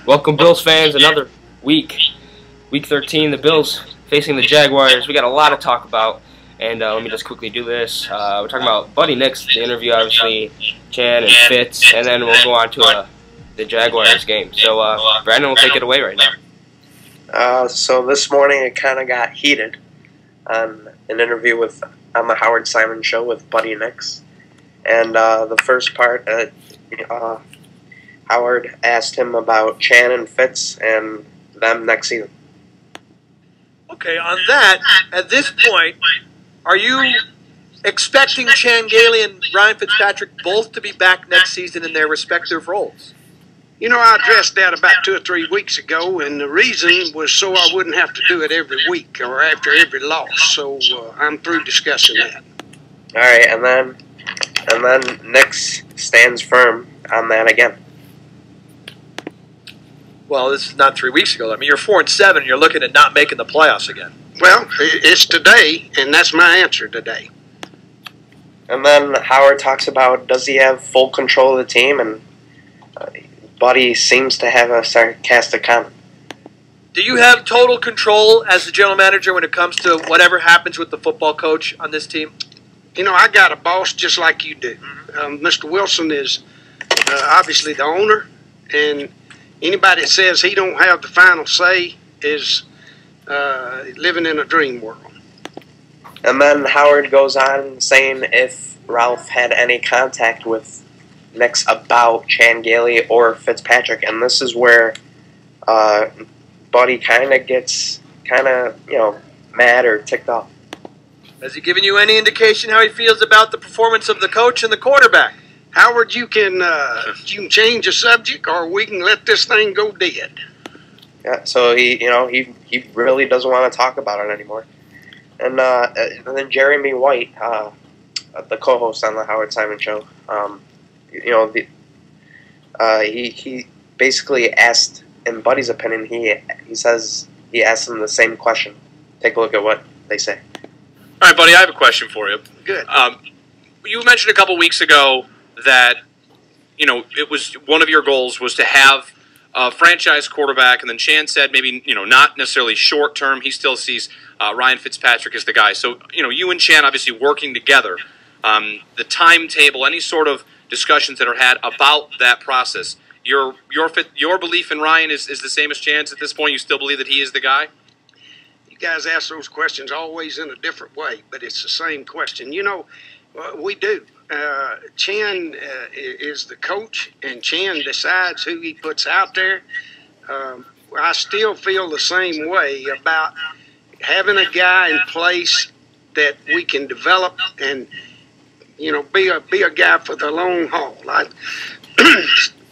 Welcome, Bills fans. Another week, week 13. The Bills facing the Jaguars. We got a lot to talk about, and let me just quickly do this. We're talking about Buddy Nix, the interview, obviously, Chan and Fitz, and then we'll go on to the Jaguars game. So Brandon will take it away right now. So this morning it kind of got heated on an interview on the Howard Simon show with Buddy Nix, and the first part, Howard asked him about Chan and Fitz and them next season. Okay, on that, at this point, are you expecting Chan Gailey and Ryan Fitzpatrick both to be back next season in their respective roles? You know, I addressed that about 2 or 3 weeks ago, and the reason was so I wouldn't have to do it every week or after every loss. So I'm through discussing that. All right, and then Nix stands firm on that again. Well, this is not 3 weeks ago. I mean, you're 4-7, and you're looking at not making the playoffs again. Well, it's today, and that's my answer today. And then Howard talks about, does he have full control of the team, and Buddy seems to have a sarcastic comment. Do you have total control as the general manager when it comes to whatever happens with the football coach on this team? You know, I got a boss just like you do. Mr. Wilson is obviously the owner, and anybody that says he don't have the final say is living in a dream world. And then Howard goes on saying if Ralph had any contact with Nix about Chan Gailey or Fitzpatrick, and this is where Buddy kind of gets mad or ticked off. Has he given you any indication how he feels about the performance of the coach and the quarterback? Howard, you can change the subject, or we can let this thing go dead. Yeah, so he really doesn't want to talk about it anymore. And then Jeremy White, the co-host on the Howard Simon show, he basically asked, in Buddy's opinion, he says he asked him the same question. Take a look at what they say. All right, Buddy, I have a question for you. Good. You mentioned a couple weeks ago that, it was one of your goals was to have a franchise quarterback, and then Chan said maybe, not necessarily short term. He still sees Ryan Fitzpatrick as the guy. So, you and Chan obviously working together, the timetable, any sort of discussions that are had about that process. Your belief in Ryan is the same as Chan's at this point? You still believe that he is the guy? You guys ask those questions always in a different way, but it's the same question. We do. Chan is the coach, and Chan decides who he puts out there. I still feel the same way about having a guy in place that we can develop and be a guy for the long haul.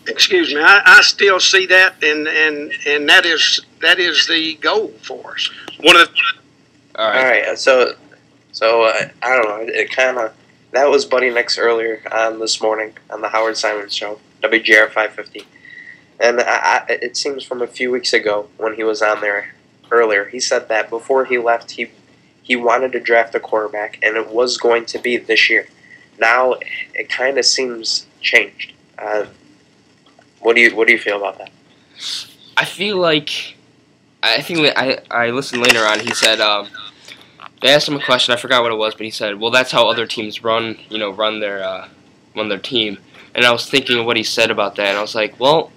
Excuse me. I still see that, and that is the goal for us. One of the. All right. So I don't know. That was Buddy Nix earlier on this morning on the Howard Simon show, WGR 550, and it seems from a few weeks ago when he was on there earlier, he said that before he left, he wanted to draft a quarterback, and it was going to be this year. Now it kind of seems changed. What do you feel about that? I think I listened later on. He said they asked him a question. I forgot what it was, but he said, "Well, that's how other teams run their team." And I was thinking of what he said about that, and I was like, "Well,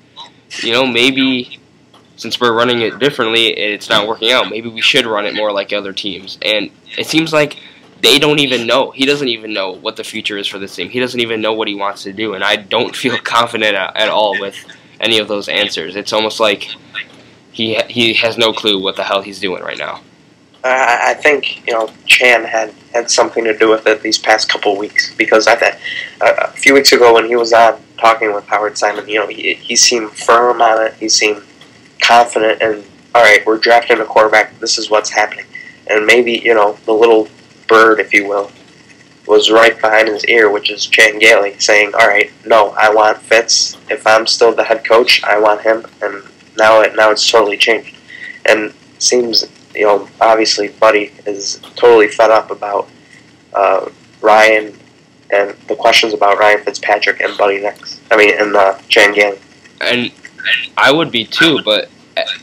maybe since we're running it differently, it's not working out. Maybe we should run it more like other teams." And it seems like they don't even know. He doesn't even know what the future is for this team. He doesn't even know what he wants to do, and I don't feel confident at all with any of those answers. It's almost like he has no clue what the hell he's doing right now. I think Chan had something to do with it these past couple weeks, because a few weeks ago when he was on talking with Howard Simon, he seemed firm on it. He seemed confident, and all right, we're drafting a quarterback. This is what's happening, and maybe the little bird, if you will, was right behind his ear, which is Chan Gailey saying, all right, no, I want Fitz. If I'm still the head coach, I want him, and now it's totally changed, and seems. Obviously Buddy is totally fed up about Ryan and the questions about Ryan Fitzpatrick and Buddy Nix. And Chan Gailey. And I would be too, but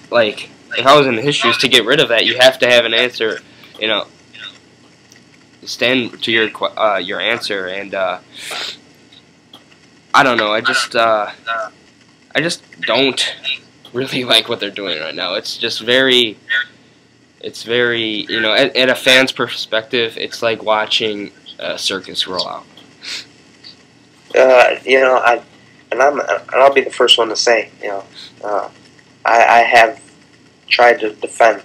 like if I was in his shoes, to get rid of that, you have to have an answer. You know, stand to your answer, and I don't know. I just don't really like what they're doing right now. It's just very. It's very, you know, at a fan's perspective, it's like watching a circus roll out. You know, I'll be the first one to say, you know, I have tried to defend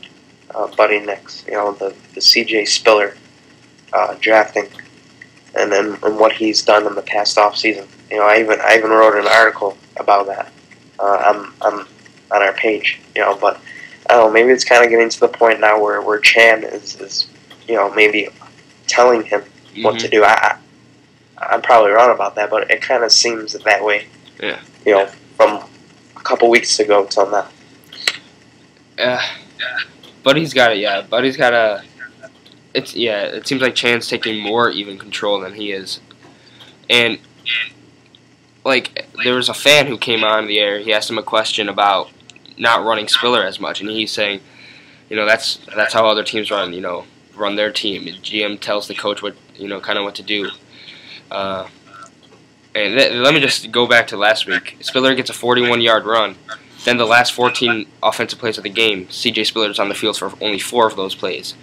Buddy Nix, you know, the C.J. Spiller drafting, and then and what he's done in the past off season. You know, I even wrote an article about that on our page. You know, but I don't know, maybe it's kind of getting to the point now where Chan is you know, maybe telling him what to do. I'm probably wrong about that, but it kind of seems that way. Yeah. You know, from a couple weeks ago till now. Buddy's got it. Yeah, Buddy's got a. It seems like Chan's taking more even control than he is, and like there was a fan who came on the air. He asked him a question about not running Spiller as much, and he's saying, you know, that's how other teams run. You know, run their team. The GM tells the coach what, you know, kind of what to do. And let me just go back to last week. Spiller gets a 41-yard run. Then the last 14 offensive plays of the game, C.J. Spiller is on the field for only 4 of those plays.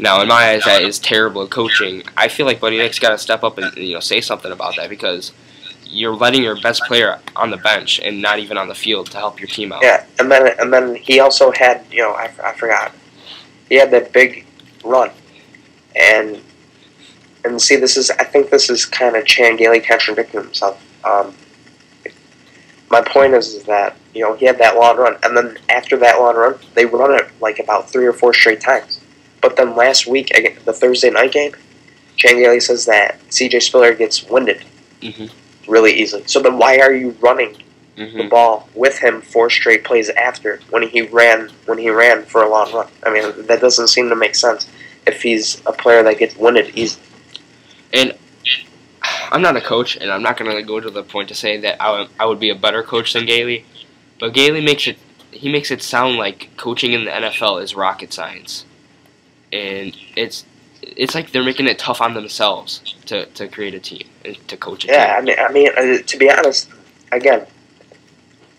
Now, in my eyes, that is terrible coaching. I feel like Buddy Nix got to step up and, you know, say something about that, because you're letting your best player on the bench and not even on the field to help your team out. Yeah, and then he also had, you know, I forgot. He had that big run, and see, I think this is kind of Chan Gailey contradicting himself. My point is that, you know, he had that long run, and then after that long run, they run it like about 3 or 4 straight times. But then last week, again, the Thursday night game, Chan Gailey says that C.J. Spiller gets winded really easily. So then why are you running the ball with him 4 straight plays after when he ran for a long run? I mean, that doesn't seem to make sense if he's a player that gets winded easily. And I'm not a coach, and I'm not going to go to the point to say that I would be a better coach than Gailey, but Gailey makes it sound like coaching in the NFL is rocket science, and it's like they're making it tough on themselves to create a team and to coach a team. Yeah, I mean, to be honest, again,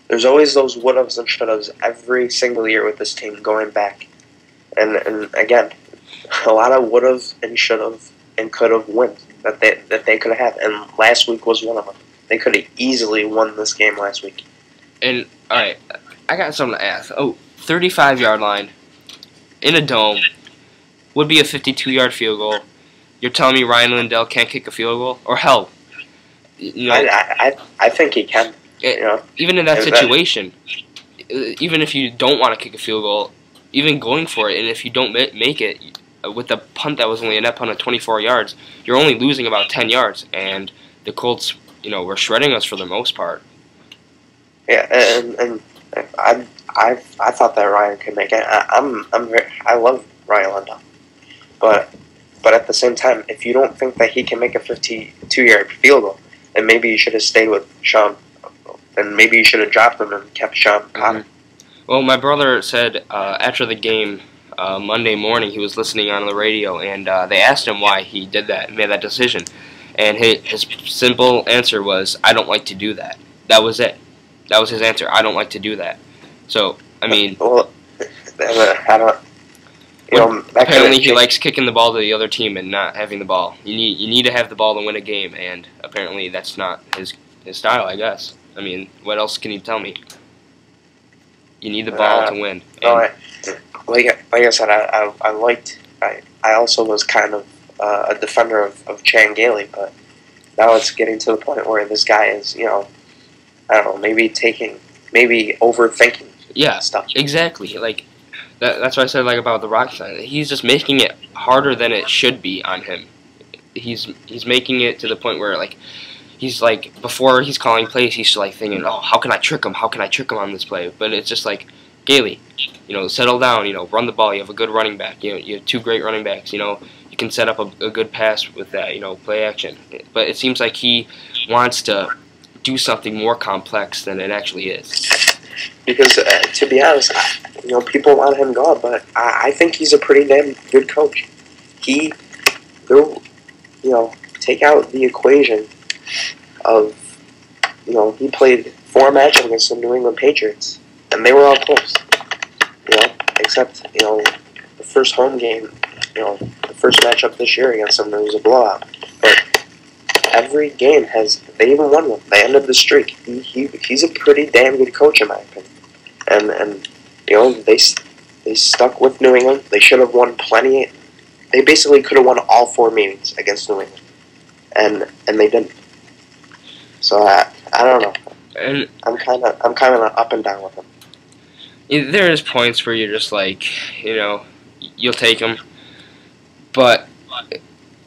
there's always those would-haves and should-haves every single year with this team going back, and again, a lot of would-have and should-have and could-have wins that they could have had, and last week was one of them. They could have easily won this game last week. And, alright, I got something to ask. 35-yard line in a dome would be a 52-yard field goal. You're telling me Ryan Lindell can't kick a field goal? Or hell, you know, I think he can. You know, even in that situation, even if you don't want to kick a field goal, even going for it, and if you don't make it, with the punt that was only a net punt of 24 yards, you're only losing about 10 yards, and the Colts, you know, were shredding us for the most part. Yeah, and I thought that Ryan could make it. I love Ryan Lindell, but at the same time, if you don't think that he can make a 52-yard field goal, then maybe you should have stayed with Sean. Then maybe you should have dropped him and kept Sean Potter. Well, my brother said after the game, Monday morning, he was listening on the radio, and they asked him why he did that and made that decision. And his simple answer was, I don't like to do that. That was it. That was his answer. I don't like to do that. So, I mean... Well, I don't... You know, apparently he likes kicking the ball to the other team and not having the ball. You need to have the ball to win a game, and apparently that's not his style, I guess. I mean, what else can you tell me? You need the ball to win. Like I said, I also was kind of a defender of Chan Gailey, but now it's getting to the point where this guy is, you know, I don't know, maybe overthinking stuff. Exactly. Like that's what I said, like about the rocket science. He's just making it harder than it should be on him. He's making it to the point where he's like, before he's calling plays, he's like thinking, oh, how can I trick him? How can I trick him on this play? But it's just like, Gailey, you know, settle down, you know, run the ball. You have a good running back. You know, you have 2 great running backs. You know, you can set up a good pass with that, you know, play action. But it seems like he wants to do something more complex than it actually is. Because to be honest, people want him gone, but I think he's a pretty damn good coach. Take out the equation of, he played 4 matchups against the New England Patriots, and they were all close. Except, the first home game, the first matchup this year against them, there was a blowout. But every game they even won one. They ended the streak. He's a pretty damn good coach, in my opinion. And they stuck with New England. They should have won plenty. They basically could have won all 4 meetings against New England, and they didn't. So I don't know. And I'm kind of up and down with them. There is points where you're just like, you'll take them, but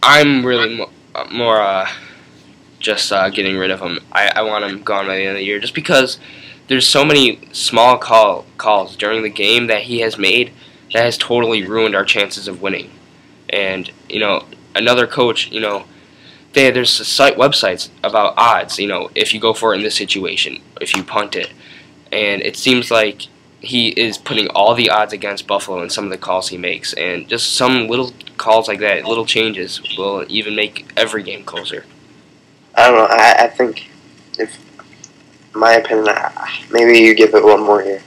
I'm really more just getting rid of him. I want him gone by the end of the year, just because there's so many small calls during the game that he has made that has totally ruined our chances of winning. And another coach, there's websites about odds. If you go for it in this situation, if you punt it, and it seems like he is putting all the odds against Buffalo in some of the calls he makes, and just some little calls like that, little changes, will even make every game closer. I don't know. I think, in my opinion, maybe you give it one more year.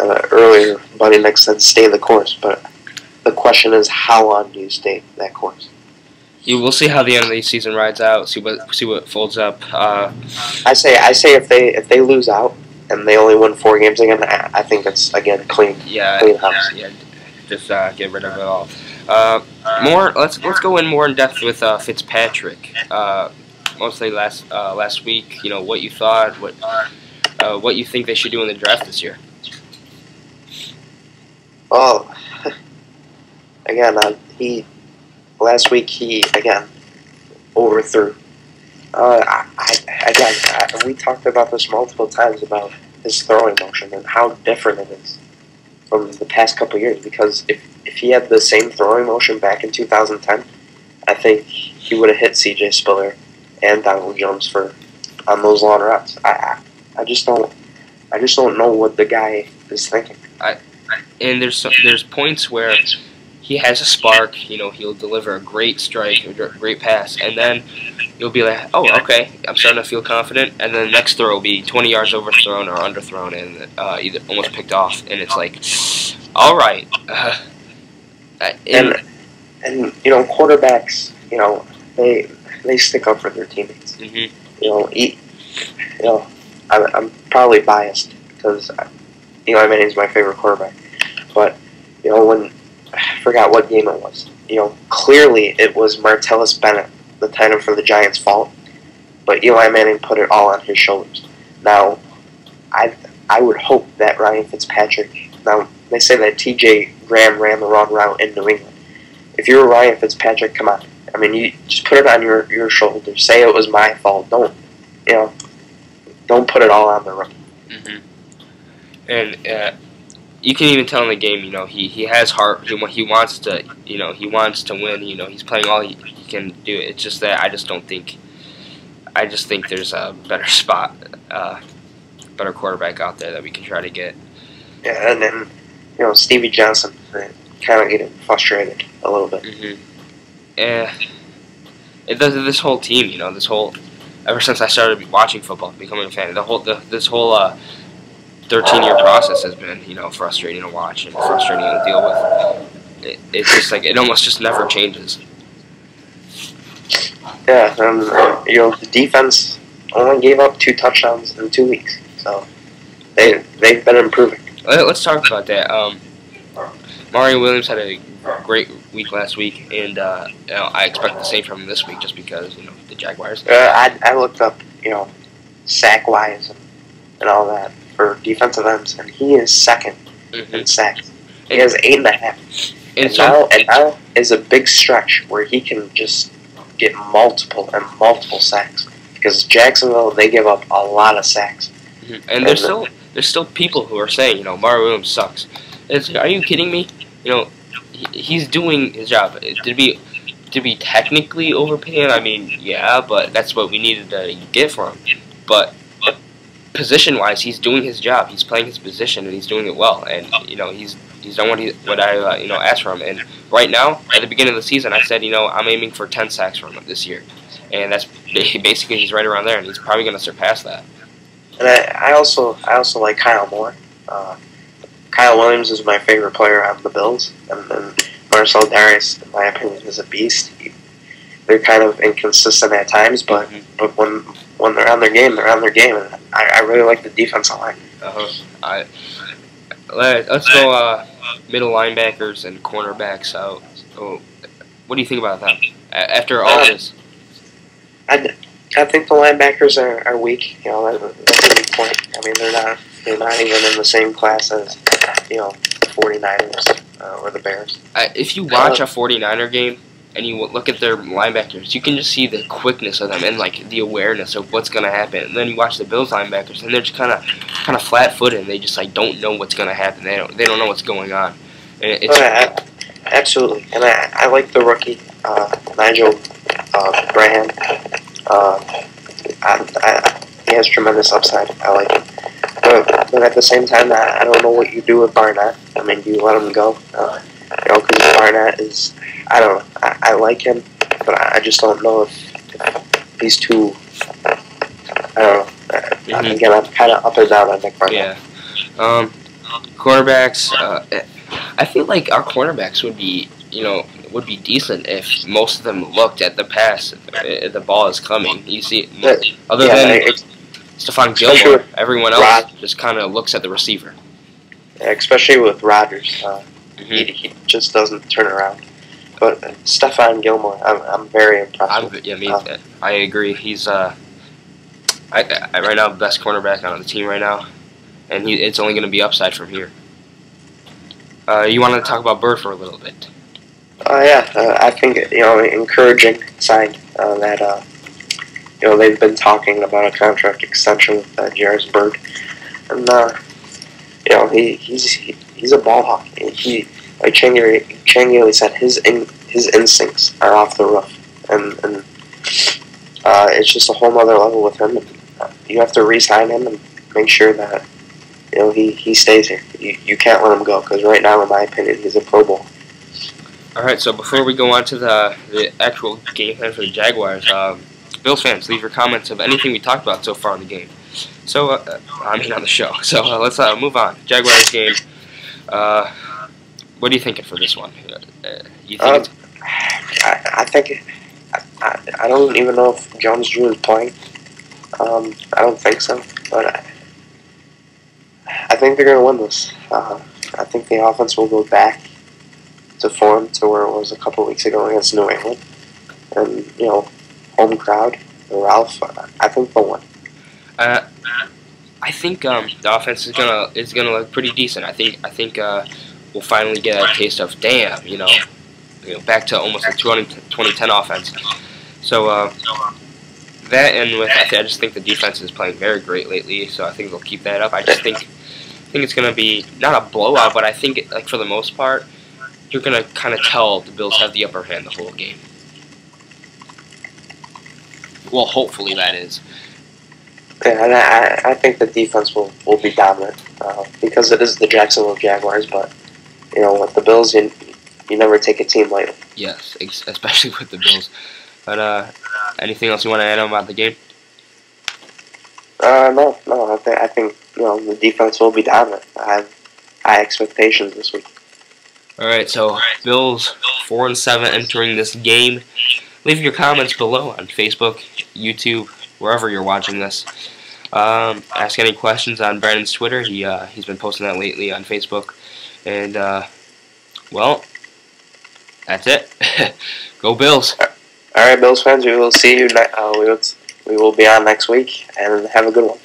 Earlier, Buddy Nick said stay the course, but the question is, how long do you stay that course? You will see how the end of the season rides out. See what folds up. I say if they lose out and they only win 4 games again, I think it's again clean. Clean house. Yeah. Just get rid of it all. Let's go in more in depth with Fitzpatrick. Mostly last week. What you thought, what you think they should do in the draft this year. Well, again, last week he again overthrew. We talked about this multiple times about his throwing motion and how different it is from the past couple of years. Because if he had the same throwing motion back in 2010, I think he would have hit C.J. Spiller and Donald Jones on those long routes. I just don't know what the guy is thinking. And there's points where he has a spark, he'll deliver a great strike, a great pass, and then you'll be like, oh, okay, I'm starting to feel confident, and then the next throw will be 20 yards overthrown or underthrown and either almost picked off, and it's like, all right. And quarterbacks, they stick up for their teammates. Mm-hmm. I'm probably biased because Eli Manning's my favorite quarterback, but when I forgot what game it was. Clearly it was Martellus Bennett, the tight end for the Giants' fault, but Eli Manning put it all on his shoulders. Now, I would hope that Ryan Fitzpatrick. Now they say that T.J. Graham ran the wrong route in New England. If you're Ryan Fitzpatrick, come on. I mean, you just put it on your shoulders. Say it was my fault. Don't put it all on the rookie. Mm-hmm. And you can even tell in the game, he has heart. He wants to, he wants to win. He's playing all he can do. It's just that I just think there's a better spot, better quarterback out there that we can try to get. Yeah, and then Stevie Johnson kind of getting frustrated a little bit. Mm-hmm. This whole team, ever since I started watching football, becoming a fan, this whole 13-year process has been, frustrating to watch and frustrating to deal with. It's just like it almost just never changes. Yeah, and the defense only gave up 2 touchdowns in 2 weeks, so they've been improving. Let's talk about that. Mario Williams had a great week last week, and I expect the same from him this week, just because the Jaguars. I looked up sack wise and all that for defensive ends, and he is second in sacks. He has 8.5. And now is a big stretch where he can just get multiple sacks, because Jacksonville, they give up a lot of sacks. Mm-hmm. And there's still people who are saying Mario Williams sucks. Are you kidding me? He's doing his job. Did we technically overpay him? I mean, yeah, but that's what we needed to get for him. But position-wise, he's doing his job. He's playing his position, and he's doing it well. And he's done what I asked from him. And right now, at the beginning of the season, I said I'm aiming for 10 sacks from him this year, and that's basically he's right around there, and he's probably going to surpass that. And I also like Kyle Moore. Kyle Williams is my favorite player on the Bills, and then Marcel Darius, in my opinion, is a beast. They're kind of inconsistent at times, but when they're on their game, they're on their game, and I really like the defensive line. Let's go middle linebackers and cornerbacks. So, what do you think about them after all this? I think the linebackers are weak. That's a weak point. I mean, they're not even in the same class as 49ers or the Bears. If you watch a 49er game and you look at their linebackers, you can just see the quickness of them and like the awareness of what's going to happen. And then you watch the Bills linebackers, and they're just kind of flat-footed, and they just like don't know what's going to happen. They don't know what's going on. And Absolutely, and I like the rookie Nigel Graham. He has tremendous upside. I like him. But at the same time, I don't know what you do with Barnett. I mean, do you let him go? Because Barnett is, I don't know. I like him, but I just don't know if he's too, I don't know. Again, I'm kind of up and down on Nick Barnett. Yeah. Cornerbacks, I feel like our cornerbacks would be decent if most of them looked at the pass. The ball is coming. You see, other than Stephon Gilmore, everyone else just kind of looks at the receiver. Yeah, especially with Rodgers, he just doesn't turn around. But Stephon Gilmore, I'm very impressed with. I agree. He's right now the best cornerback on the team right now, and it's only going to be upside from here. You want to talk about Bird for a little bit? I think encouraging sign that they've been talking about a contract extension with Jairus Bird, and he's a ball hawk. He, like Chang said, his instincts are off the roof, and it's just a whole other level with him. And, you have to re-sign him and make sure that he stays here. You can't let him go, because right now, in my opinion, he's a Pro Bowl. All right, so before we go on to the actual game plan for the Jaguars, Bills fans, leave your comments of anything we talked about so far in the game. So, on the show. So let's move on. Jaguars game. What are you thinking for this one? You think I don't even know if Jones-Drew is playing. I don't think so, but I think they're going to win this. I think the offense will go back to form to where it was a couple weeks ago against New England. And, home crowd, Ralph, I think they'll win. I think the offense is gonna look pretty decent. I think we'll finally get a taste of back to almost a 2010 offense. So that, and I just think the defense is playing very great lately. So I think they'll keep that up. I just think it's gonna be not a blowout, but I think for the most part, you're gonna kind of tell the Bills have the upper hand the whole game. Well, hopefully that is. Yeah, and I think the defense will be dominant because it is the Jacksonville Jaguars. But with the Bills, you never take a team lightly. Yes, especially with the Bills. But anything else you want to add on about the game? No. I think the defense will be dominant. I have high expectations this week. All right, so Bills 4-7 entering this game. Leave your comments below on Facebook, YouTube, wherever you're watching this. Ask any questions on Brandon's Twitter. He's been posting that lately on Facebook. And well, that's it. Go Bills! All right, Bills fans. We will see you. We will be on next week, and have a good one.